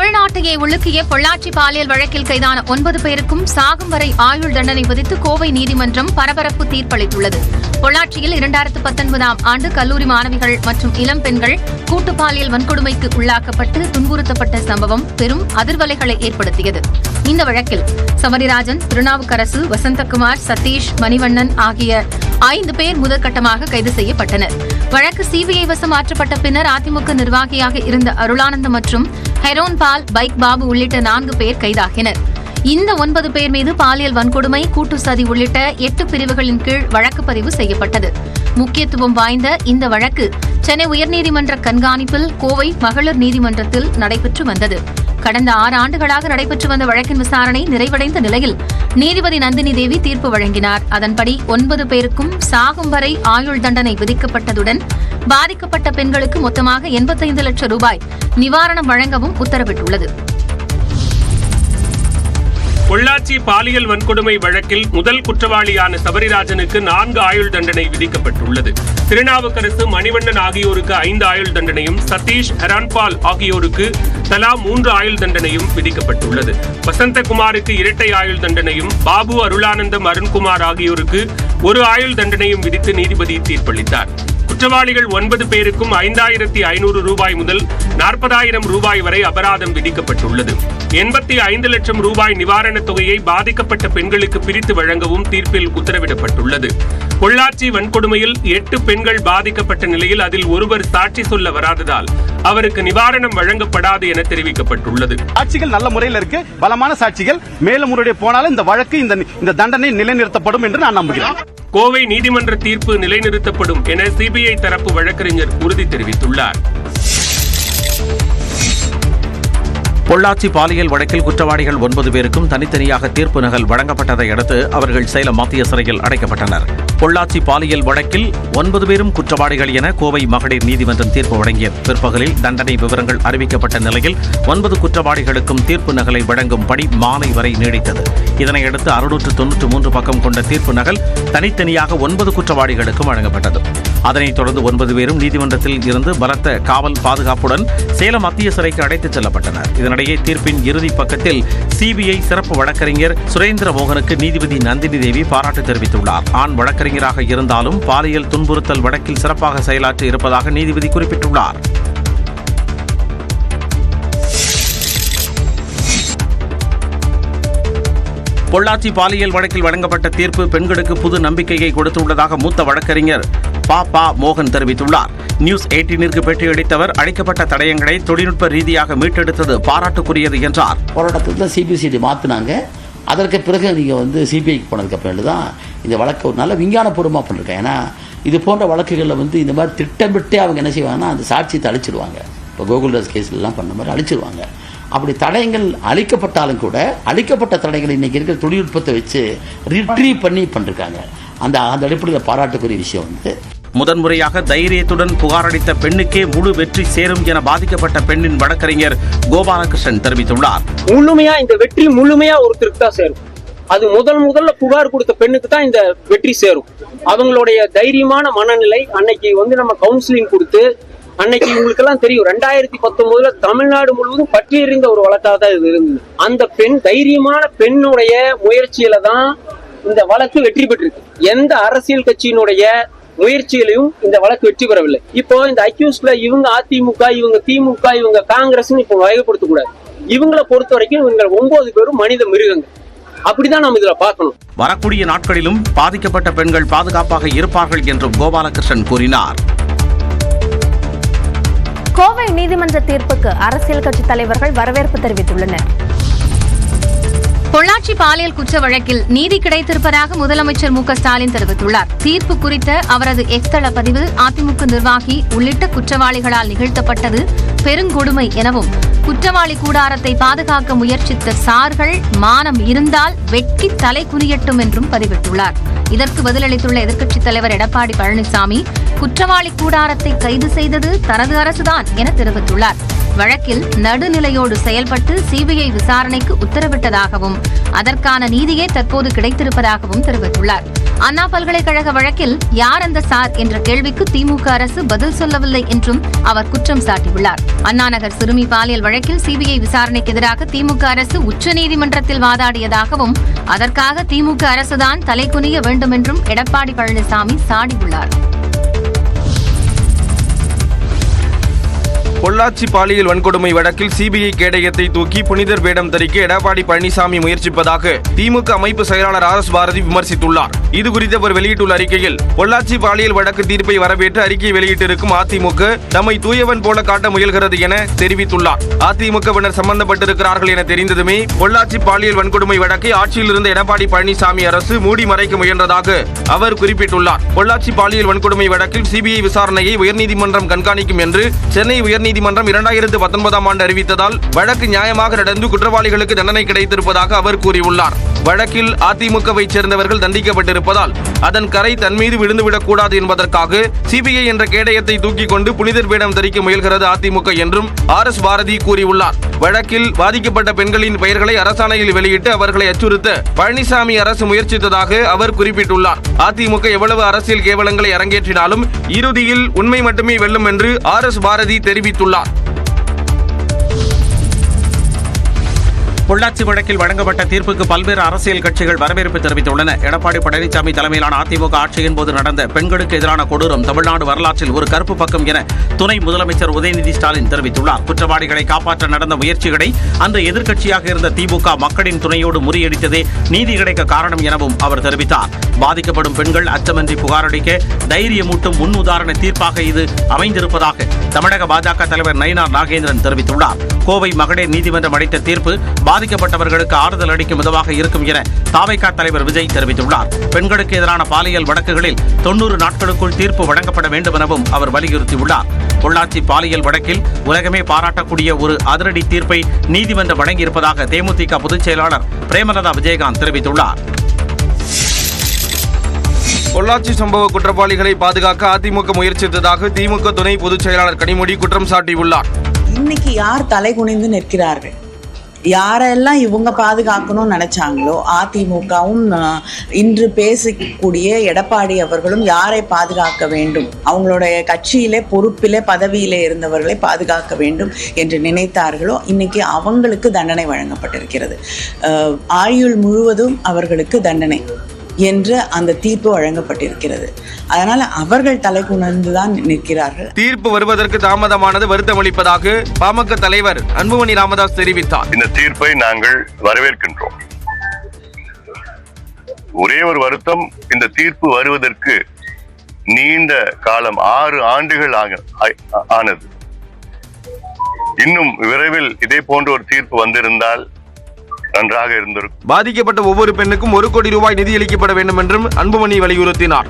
தமிழ்நாட்டையே உலுக்கிய பொள்ளாச்சி பாலியல் வழக்கில் கைதான 9 பேருக்கும் சாகும் வரை ஆயுள் தண்டனை விதித்து கோவை நீதிமன்றம் பரபரப்பு தீர்ப்பளித்துள்ளது. பொள்ளாச்சியில் 2019ஆம் ஆண்டு கல்லூரி மாணவிகள் மற்றும் இளம் பெண்கள் கூட்டு பாலியல் வன்கொடுமைக்கு உள்ளாக்கப்பட்டு துன்புறுத்தப்பட்ட சம்பவம் பெரும் அதிர்வலைகளை ஏற்படுத்தியது. இந்த வழக்கில் சபரிராஜன், திருநாவுக்கரசு, வசந்தகுமார், சதீஷ், மணிவண்ணன் ஆகிய 5 பேர் முதற்கட்டமாக கைது செய்யப்பட்டனர். வழக்கு சிபிஐ வசம் மாற்றப்பட்ட பின்னர் அதிமுக நிர்வாகியாக இருந்த அருளானந்தம் மற்றும் ஹெரோன் பால், பைக் பாபு உள்ளிட்ட 4 பேர் கைதாகினர். இந்த 9 பேர் மீது பாலியல் வன்கொடுமை, கூட்டு சதி உள்ளிட்ட 8 பிரிவுகளின் கீழ் வழக்கு பதிவு செய்யப்பட்டது. முக்கியத்துவம் வாய்ந்த இந்த வழக்கு சென்னை உயர்நீதிமன்ற கண்காணிப்பில் கோவை மகளிர் நீதிமன்றத்தில் நடைபெற்று வந்தது. கடந்த 6 ஆண்டுகளாக நடைபெற்று வந்த வழக்கின் விசாரணை நிறைவடைந்த நிலையில் நீதிபதி நந்தினி தேவி தீர்ப்பு வழங்கினார். அதன்படி 9 பேருக்கும் சாகும் வரை ஆயுள் தண்டனை விதிக்கப்பட்டதுடன் பாதிக்கப்பட்ட பெண்களுக்கு மொத்தமாக 85 லட்சம் ரூபாய் நிவாரணம் வழங்கவும் உத்தரவிட்டுள்ளது. பொள்ளாச்சி பாலியல் வன்கொடுமை வழக்கில் முதல் குற்றவாளியான சபரிராஜனுக்கு 4 ஆயுள் தண்டனை விதிக்கப்பட்டுள்ளது. திருநாவுக்கரசு, மணிவண்ணன் ஆகியோருக்கு 5 ஆயுள் தண்டனையும், சதீஷ், ஹெரான்பால் ஆகியோருக்கு தலா 3 ஆயுள் தண்டனையும் விதிக்கப்பட்டுள்ளது. வசந்தகுமாருக்கு 2 ஆயுள் தண்டனையும், பாபு, அருளானந்தம், அருண்குமார் ஆகியோருக்கு 1 ஆயுள் தண்டனையும் விதித்து நீதிபதி தீர்ப்பளித்தார். குற்றவாளிகள் 9 பேருக்கும் 5500 ரூபாய் முதல் 40,000 ரூபாய் வரை அபராதம் விதிக்கப்பட்டுள்ளது. 85 லட்சம் ரூபாய் நிவாரணத் தொகையை பாதிக்கப்பட்ட பெண்களுக்கு பிரித்து வழங்கவும் தீர்ப்பில் உத்தரவிடப்பட்டுள்ளது. பொள்ளாச்சி வன்கொடுமையில் 8 பெண்கள் பாதிக்கப்பட்ட நிலையில் அதில் ஒருவர் சாட்சி சொல்ல வராததால் அவருக்கு நிவாரணம் வழங்கப்படாது என தெரிவிக்கப்பட்டுள்ளது. சாட்சிகள் நல்ல முறையில் இருக்கு, பலமான சாட்சிகள். மேலும் முறையை போனாலும் இந்த வழக்கு இந்த தண்டனை நிலைநிறுத்தப்படும் என்று நான் நம்புகிறேன். கோவை நீதிமன்ற தீர்ப்பு நிலைநிறுத்தப்படும் என சிபிஐ தரப்பு வழக்கறிஞர் உறுதி தெரிவித்துள்ளார். பொள்ளாச்சி பாலியல் வழக்கில் குற்றவாளிகள் 9 பேருக்கும் தனித்தனியாக தீர்ப்பு நகல் வழங்கப்பட்டதை அடுத்து அவர்கள் சேலம் மத்திய சிறையில் அடைக்கப்பட்டனர். பொள்ளாச்சி பாலியல் வழக்கில் 9 பேரும் குற்றவாளிகள் என கோவை மகளிர் நீதிமன்றம் தீர்ப்பு வழங்கியது. பிற்பகலில் தண்டனை விவரங்கள் அறிவிக்கப்பட்ட நிலையில் 9 குற்றவாளிகளுக்கும் தீர்ப்பு நகலை வழங்கும் பணி மாலை வரை நீடித்தது. இதனையடுத்து 693 பக்கம் கொண்ட தீர்ப்பு நகல் தனித்தனியாக 9 குற்றவாளிகளுக்கும் வழங்கப்பட்டது. அதனைத் தொடர்ந்து 9 பேரும் நீதிமன்றத்தில் இருந்து பலத்த காவல் பாதுகாப்புடன் சேலம் மத்திய சிறைக்கு அழைத்துச் செல்லப்பட்டனர். இதனிடையே தீர்ப்பின் இறுதி பக்கத்தில் சிபிஐ சிறப்பு வழக்கறிஞர் சுரேந்திர மோகனுக்கு நீதிபதி நந்தினி தேவி பாராட்டு தெரிவித்துள்ளார். ஆண் வழக்கறிஞராக இருந்தாலும் பாலியல் துன்புறுத்தல் வழக்கில் சிறப்பாக செயலாற்றி இருப்பதாக நீதிபதி குறிப்பிட்டுள்ளார். பொள்ளாச்சி பாலியல் வழக்கில் வழங்கப்பட்ட தீர்ப்பு பெண்களுக்கு புது நம்பிக்கையை கொடுத்துள்ளதாக மூத்த வழக்கறிஞர் பா மோகன் தெரிவித்துள்ளார். நியூஸ் 18ற்கு பேட்டியளித்தவர் அளிக்கப்பட்ட தடயங்களை தொழில்நுட்ப ரீதியாக மீட்டெடுத்தது பாராட்டுக்குரியது என்றார். போராட்டத்தில் சிபிசிஐடி மாற்றினாங்க. அதற்கு பிறகு நீங்கள் சிபிஐக்கு போனதுக்கு அப்புறம் தான் இந்த வழக்கு ஒரு நல்ல விஞ்ஞானபூர்வமாக பண்ணிருக்கேன். ஏன்னா இது போன்ற வழக்குகளில் இந்த மாதிரி திட்டமிட்டே அவங்க என்ன செய்வாங்கன்னா அந்த சாட்சியத்தை அழிச்சிடுவாங்க. இப்போ கோகுல்தாஸ் கேஸ்லாம் பண்ண மாதிரி அழிச்சிடுவாங்க. அப்படி தடயங்கள் அழிக்கப்பட்டாலும் கூட அழிக்கப்பட்ட தடயங்கள் இன்னைக்கு இருக்கிற தொழில்நுட்பத்தை வச்சு ரிட்ரீவ் பண்ணி பண்ணிருக்காங்க. அந்த அடிப்படையில் பாராட்டுக்குரிய விஷயம் முதன்முறையாக தைரியத்துடன் புகாரளித்த பெண்ணுக்கே முழு வெற்றி சேரும் என பாதிக்கப்பட்ட பெண்ணின் வழக்கறிஞர் கோபாலகிருஷ்ணன் தெரிவித்துள்ளார். முழுமையா இந்த வெற்றி முழுமையா ஒருத்தருக்கு தான் சேரும். அது முதல்ல புகார் கொடுத்த பெண்ணுக்கு தான் இந்த வெற்றி சேரும். அவங்களுடைய தைரியமான மனநிலை அன்னைக்கு நம்ம கவுன்சிலிங் கொடுத்து அன்னைக்கு உங்களுக்கு எல்லாம் தெரியும் 2019 தமிழ்நாடு முழுவதும் பற்றி எறிந்த ஒரு வழக்காக தான் இது இருந்தது. அந்த பெண் தைரியமான பெண்ணுடைய முயற்சியில தான் இந்த வழக்கு வெற்றி பெற்றிருக்கு. எந்த அரசியல் கட்சியினுடைய முயற்சியிலையும் இந்த வழக்கு வெற்றி பெறவில்லை. இப்போ இந்த அக்யூஸ்ட்ல இவங்க அதிமுக, இவங்க திமுக, இவங்க காங்கிரஸ் இப்போ வகைப்படுத்த கூடாது. இவங்களை பொறுத்த வரைக்கும் இவங்க 9 பேரும் மனித மிருகங்கள். அப்படிதான் நம்ம இதுல பார்க்கணும். வரக்கூடிய நாட்களிலும் பாதிக்கப்பட்ட பெண்கள் பாதுகாப்பாக இருப்பார்கள் என்றும் கோபாலகிருஷ்ணன் கூறினார். கோவை நீதிமன்ற தீர்ப்புக்கு அரசியல் கட்சி தலைவர்கள் வரவேற்பு தெரிவித்துள்ளனர். பொள்ளாச்சி பாலியல் குற்ற வழக்கில் நீதி கிடைத்திருப்பதாக முதலமைச்சர் மு க ஸ்டாலின் தெரிவித்துள்ளார். தீர்ப்பு குறித்த அவரது எக்ஸ் தள பதிவில் அதிமுக நிர்வாகி உள்ளிட்ட குற்றவாளிகளால் நிகழ்த்தப்பட்டது பெருங்கொடுமை எனவும் குற்றவாளி கூடாரத்தை பாதுகாக்க முயற்சித்த சார்கள் மானம் இருந்தால் வெட்கி தலை குனியட்டும் என்றும் பதிவிட்டுள்ளார். இதற்கு பதிலளித்துள்ள எதிர்க்கட்சித் தலைவர் எடப்பாடி பழனிசாமி குற்றவாளி கூடாரத்தை கைது செய்தது தனது அரசுதான் என தெரிவித்துள்ளார். வழக்கில் நடுநிலையோடு செயல்பட்டு சிபிஐ விசாரணைக்கு உத்தரவிட்டதாகவும் அதற்கான நீதியே தற்போது கிடைத்திருப்பதாகவும் தெரிவித்துள்ளார். அண்ணா பல்கலைக்கழக வழக்கில் யார் அந்த சார் என்ற கேள்விக்கு திமுக அரசு பதில் சொல்லவில்லை என்றும் அவர் குற்றம் சாட்டியுள்ளார். அண்ணாநகர் சிறுமி பாலியல் வழக்கில் சிபிஐ விசாரணைக்கு எதிராக திமுக அரசு உச்சநீதிமன்றத்தில் வாதாடியதாகவும் அதற்காக திமுக அரசுதான் தலைகுனிய வேண்டும் என்றும் எடப்பாடி பழனிசாமி சாடியுள்ளார். பொள்ளாச்சி பாலியல் வன்கொடுமை வழக்கில் சிபிஐ கேடயத்தை தூக்கி புனிதர் வேடம் தரிக்க எடப்பாடி பழனிசாமி முயற்சிப்பதாக திமுக அமைப்பு செயலாளர் RS பாரதி விமர்சித்துள்ளார். இதுகுறித்து அவர் வெளியிட்டுள்ள அறிக்கையில், பொள்ளாச்சி பாலியல் வழக்கு தீர்ப்பை வரவேற்று அறிக்கை வெளியிட்டிருக்கும் அதிமுக தம்மை தூயவன் போல காட்ட முயல்கிறது என தெரிவித்துள்ளார். அதிமுகவினர் சம்பந்தப்பட்டிருக்கிறார்கள் என தெரிந்ததுமே பொள்ளாச்சி பாலியல் வன்கொடுமை வழக்கை ஆட்சியில் இருந்த எடப்பாடி பழனிசாமி அரசு மூடி மறைக்க முயன்றதாக அவர் குறிப்பிட்டுள்ளார். பொள்ளாச்சி பாலியல் வன்கொடுமை வழக்கில் சிபிஐ விசாரணையை உயர்நீதிமன்றம் கண்காணிக்கும் என்று சென்னை உயர்நீதிமன்றம் 2019 ஆண்டு அறிவித்ததால் வழக்கு நியாயமாக நடந்து குற்றவாளிகளுக்கு தண்டனை கிடைத்திருப்பதாக அவர் கூறியுள்ளார். வழக்கில் அதிமுகவை சேர்ந்தவர்கள் தண்டிக்கப்பட்டிருப்பதால் அதன் கரை தன் மீது விழுந்துவிடக் கூடாது என்பதற்காக சிபிஐ என்ற கேடயத்தை தூக்கிக் கொண்டு புனிதர் வேடம் தரிக்க முயல்கிறது அதிமுக என்றும் RS பாரதி கூறியுள்ளார். வழக்கில் பாதிக்கப்பட்ட பெண்களின் பெயர்களை அரசாணையில் வெளியிட்டு அவர்களை அச்சுறுத்த பழனிசாமி அரசு முயற்சித்ததாக அவர் குறிப்பிட்டுள்ளார். அதிமுக எவ்வளவு அரசியல் கேவலங்களை அரங்கேற்றினாலும் இறுதியில் உண்மை மட்டுமே வெல்லும் என்று RS பாரதி தெரிவித்துள்ளார். பொள்ளாச்சி வழக்கில் வழங்கப்பட்ட தீர்ப்புக்கு பல்வேறு அரசியல் கட்சிகள் வரவேற்பு தெரிவித்துள்ளன. எடப்பாடி பழனிசாமி தலைமையிலான அதிமுக ஆட்சியின் போது நடந்த பெண்களுக்கு எதிரான கொடூரம் தமிழ்நாடு வரலாற்றில் ஒரு கருப்பு பக்கம் என துணை முதலமைச்சர் உதயநிதி ஸ்டாலின் தெரிவித்துள்ளார். குற்றவாளிகளை காப்பாற்ற நடந்த முயற்சிகளை அந்த எதிர்க்கட்சியாக இருந்த திமுக மக்களின் துணையோடு முறியடித்ததே நீதி கிடைக்க காரணம் எனவும் அவர் தெரிவித்தார். பாதிக்கப்படும் பெண்கள் அச்சமின்றி புகாரளிக்க தைரியமூட்டும் முன் உதாரண தீர்ப்பாக இது அமைந்திருப்பதாக தமிழக பாஜக தலைவர் நயினார் நாகேந்திரன் தெரிவித்துள்ளார். கோவை மகளிர் நீதிமன்றம் அளித்த தீர்ப்பு பாதிக்கப்பட்டவர்களுக்கு ஆறுதல் அளிக்கும் விதமாக இருக்கும் என தாவைக்கா தலைவர் விஜய் தெரிவித்துள்ளார். பெண்களுக்கு எதிரான பாலியல் வழக்குகளில் 90 நாட்களுக்குள் தீர்ப்பு வழங்கப்பட வேண்டும் எனவும் அவர் வலியுறுத்தியுள்ளார். பொள்ளாச்சி பாலியல் வழக்கில் உலகமே பாராட்டக்கூடிய ஒரு அதிரடி தீர்ப்பை நீதிமன்றம் வழங்கியிருப்பதாக தேமுதிக பொதுச் செயலாளர் பிரேமலதா விஜயகாந்த் தெரிவித்துள்ளார். பொள்ளாச்சி சம்பவ குற்றவாளிகளை பாதுகாக்க அதிமுக முயற்சித்ததாக திமுக துணை பொதுச் செயலாளர் கனிமொழி குற்றம் சாட்டியுள்ளார். இன்னைக்கு யார் தலை குனிந்து நிற்கிறார்கள்? யாரெல்லாம் இவங்க பாதுகாக்கணும்னு நினைச்சாங்களோ அதிமுகவும் இன்று பேசக்கூடிய எடப்பாடி அவர்களும் யாரை பாதுகாக்க வேண்டும், அவங்களுடைய கட்சியிலே பொறுப்பிலே பதவியிலே இருந்தவர்களை பாதுகாக்க வேண்டும் என்று நினைத்தார்களோ இன்னைக்கு அவங்களுக்கு தண்டனை வழங்கப்பட்டிருக்கிறது. ஆயுள் முழுவதும் அவர்களுக்கு தண்டனை என்று அந்த தீர்ப்பு வழங்கப்பட்டிருக்கிறது. அதனால அவர்கள் தலை குனிந்துதான் நிற்கிறார்கள். தீர்ப்பு வருவதற்கு தாமதமானது வருத்தமளிப்பதாக பாமக தலைவர் அன்புமணி ராமதாஸ் தெரிவித்தார். இந்த தீர்ப்பை நாங்கள் வரவேற்கின்றோம். ஒரே ஒரு வருத்தம், இந்த தீர்ப்பு வருவதற்கு நீண்ட காலம் 6 ஆண்டுகள் ஆனது. இன்னும் விரைவில் இதே போன்ற ஒரு தீர்ப்பு வந்திருந்தால் நன்றாக இருந்திருக்கும். பாதிக்கப்பட்ட ஒவ்வொரு பெண்ணுக்கும் 1 கோடி ரூபாய் நிதியளிக்கப்பட வேண்டும் என்றும் அன்புமணி வலியுறுத்தினார்.